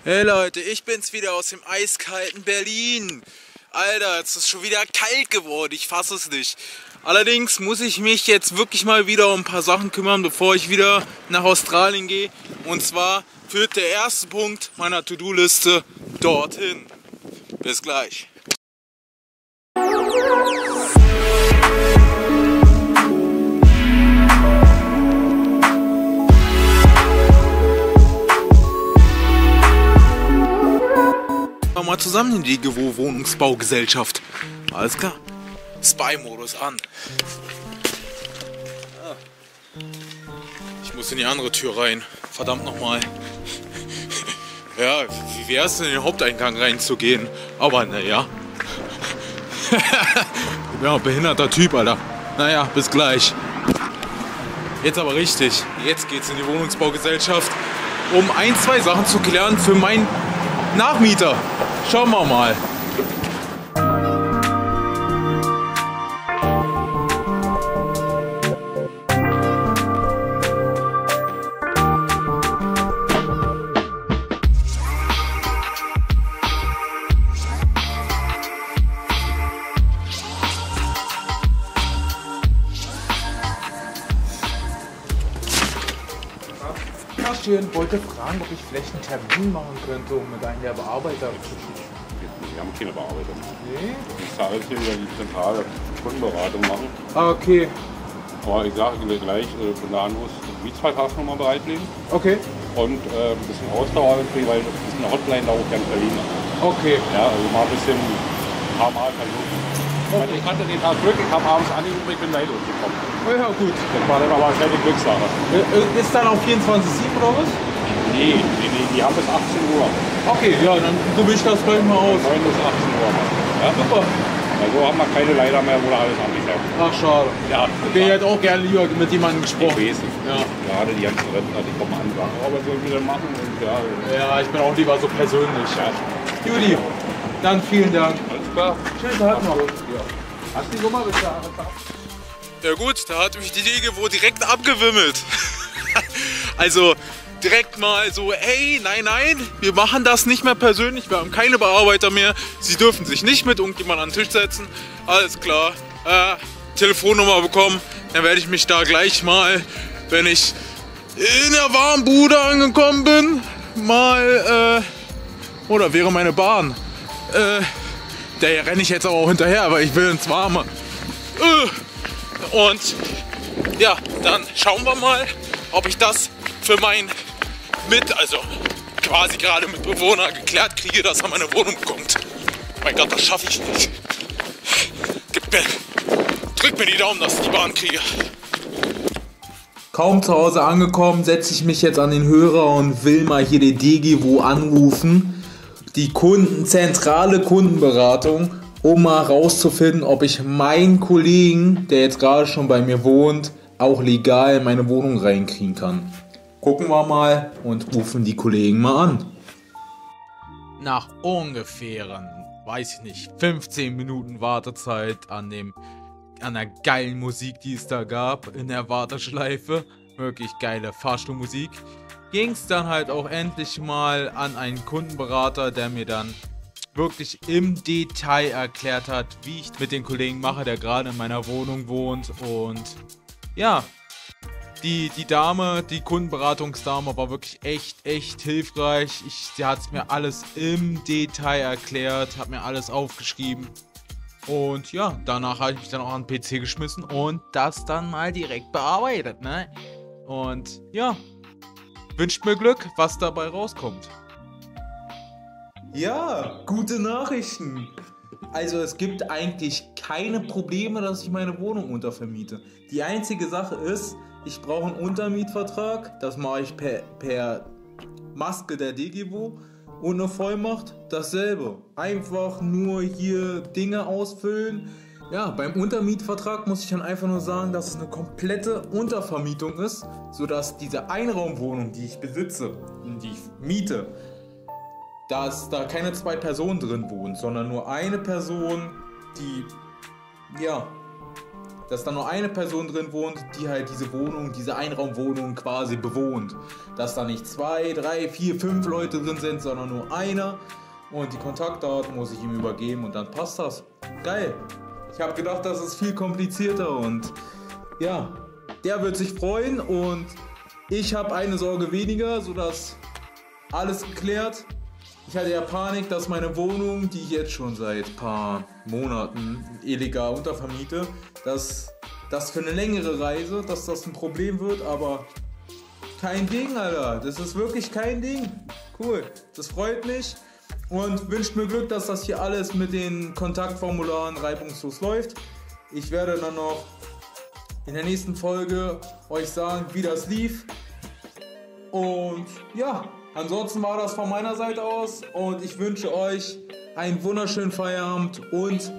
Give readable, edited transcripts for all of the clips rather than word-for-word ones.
Hey Leute, ich bin's wieder aus dem eiskalten Berlin. Alter, es ist schon wieder kalt geworden, ich fasse es nicht. Allerdings muss ich mich jetzt wirklich mal wieder um ein paar Sachen kümmern, bevor ich wieder nach Australien gehe. Und zwar führt der erste Punkt meiner To-Do-Liste dorthin. Bis gleich. Mal zusammen in die Degewo Wohnungsbaugesellschaft. Alles klar. Spy-Modus an. Ich muss in die andere Tür rein. Verdammt nochmal. Ja, wie wäre es denn in den Haupteingang reinzugehen? Aber naja. Ich bin auch ein behinderter Typ, Alter. Naja, bis gleich. Jetzt aber richtig. Jetzt geht's in die Wohnungsbaugesellschaft, um ein, zwei Sachen zu klären für meinen Nachmieter. Schauen wir mal. Ich wollte fragen, ob ich vielleicht einen Termin machen könnte, um mit einem der Bearbeiter zu sprechen. Wir haben keine Bearbeitung. Nee? Ich muss alles hier über die zentrale Kundenberatung machen. Ah, okay. Aber ich sage dir gleich, von da an muss die Mietvertragsnummer bereitlegen. Okay. Und ein bisschen Ausdauer kriegen, weil das ist eine Hotline, da auch ganz Berlin. Okay. Ja, also mal ein bisschen, ein paar Mal versuchen. Okay. Ich hatte den Tag Glück, ich habe abends angerufen, ich bin gleich durchgekommen. Oh ja, gut. Das war dann aber eine kleine Glückssache. Ist dann auch 24/7 oder was? Nee, die haben bis 18 Uhr. Okay, ja, dann probiere ich das gleich mal aus. 9 bis 18 Uhr. Ja? Super. Also haben wir keine leider mehr, wo da alles angefangen. Ach, schade. Ja, Ich hätte auch gerne lieber mit jemandem gesprochen. Ich weiß es. Ja. Gerade die ganzen Rentner, die kommen an und sagen, oh, was sollen wir denn machen? Und ja, ich bin auch lieber so persönlich. Ja. Judy, dann vielen Dank. Alles klar. Schönen Tag noch. Ja. Hast du die Nummer bitte? Ja gut, da hat mich die Degewo direkt abgewimmelt. Also direkt mal so, ey, nein, wir machen das nicht mehr persönlich, wir haben keine Bearbeiter mehr, sie dürfen sich nicht mit irgendjemand an den Tisch setzen. Alles klar, Telefonnummer bekommen, dann werde ich mich da gleich mal, wenn ich in der Warmbude angekommen bin, mal, oder wäre meine Bahn, der renne ich jetzt aber auch hinterher, weil ich will ins Warme. Und ja, dann schauen wir mal, ob ich das für mein also quasi gerade mit Bewohner geklärt kriege, dass er meine Wohnung bekommt. Mein Gott, das schaffe ich nicht. Drück mir die Daumen, dass ich die Bahn kriege. Kaum zu Hause angekommen, setze ich mich jetzt an den Hörer und will mal hier die Degewo anrufen. Die zentrale Kundenberatung, um mal rauszufinden, ob ich meinen Kollegen, der jetzt gerade schon bei mir wohnt, auch legal in meine Wohnung reinkriegen kann. Gucken wir mal und rufen die Kollegen mal an. Nach ungefähren, weiß ich nicht, 15 Minuten Wartezeit an der geilen Musik, die es da gab, in der Warteschleife, wirklich geile Fahrstuhlmusik, ging es dann halt auch endlich mal an einen Kundenberater, der mir dann wirklich im Detail erklärt hat, wie ich mit den Kollegen mache, der gerade in meiner Wohnung wohnt. Und ja, die Dame, die Kundenberatungsdame war wirklich echt hilfreich. Sie hat es mir alles im Detail erklärt, hat mir alles aufgeschrieben. Und ja, danach habe ich mich dann auch an den PC geschmissen und das dann mal direkt bearbeitet, ne? Und ja, wünscht mir Glück, was dabei rauskommt. Ja, gute Nachrichten. Also es gibt eigentlich keine Probleme, dass ich meine Wohnung untervermiete. Die einzige Sache ist, ich brauche einen Untermietvertrag. Das mache ich per Maske der Degewo. Und eine Vollmacht, dasselbe. Einfach nur hier Dinge ausfüllen. Ja, beim Untermietvertrag muss ich dann einfach nur sagen, dass es eine komplette Untervermietung ist, sodass diese Einraumwohnung, die ich besitze und die ich miete, dass da keine zwei Personen drin wohnen, sondern nur eine Person, die, ja, dass da nur eine Person drin wohnt, die halt diese Wohnung, diese Einraumwohnung quasi bewohnt. Dass da nicht 2, 3, 4, 5 Leute drin sind, sondern nur einer. Und die Kontaktdaten muss ich ihm übergeben und dann passt das. Geil. Ich habe gedacht, das ist viel komplizierter und ja, der wird sich freuen und ich habe eine Sorge weniger, sodass alles geklärt. Ich hatte ja Panik, dass meine Wohnung, die ich jetzt schon seit ein paar Monaten illegal untervermiete, dass das für eine längere Reise, dass das ein Problem wird, aber kein Ding, Alter. Das ist wirklich kein Ding. Cool, das freut mich und wünscht mir Glück, dass das hier alles mit den Kontaktformularen reibungslos läuft. Ich werde dann noch in der nächsten Folge euch sagen, wie das lief. Und ja, ansonsten war das von meiner Seite aus und ich wünsche euch einen wunderschönen Feierabend und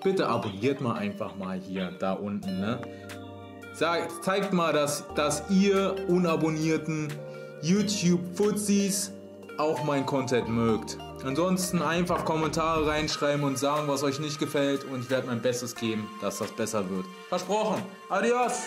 bitte abonniert mal einfach mal hier da unten, ne? Zeigt mal, dass ihr unabonnierten YouTube-Fuzis auch mein Content mögt. Ansonsten einfach Kommentare reinschreiben und sagen, was euch nicht gefällt und ich werde mein Bestes geben, dass das besser wird. Versprochen. Adios!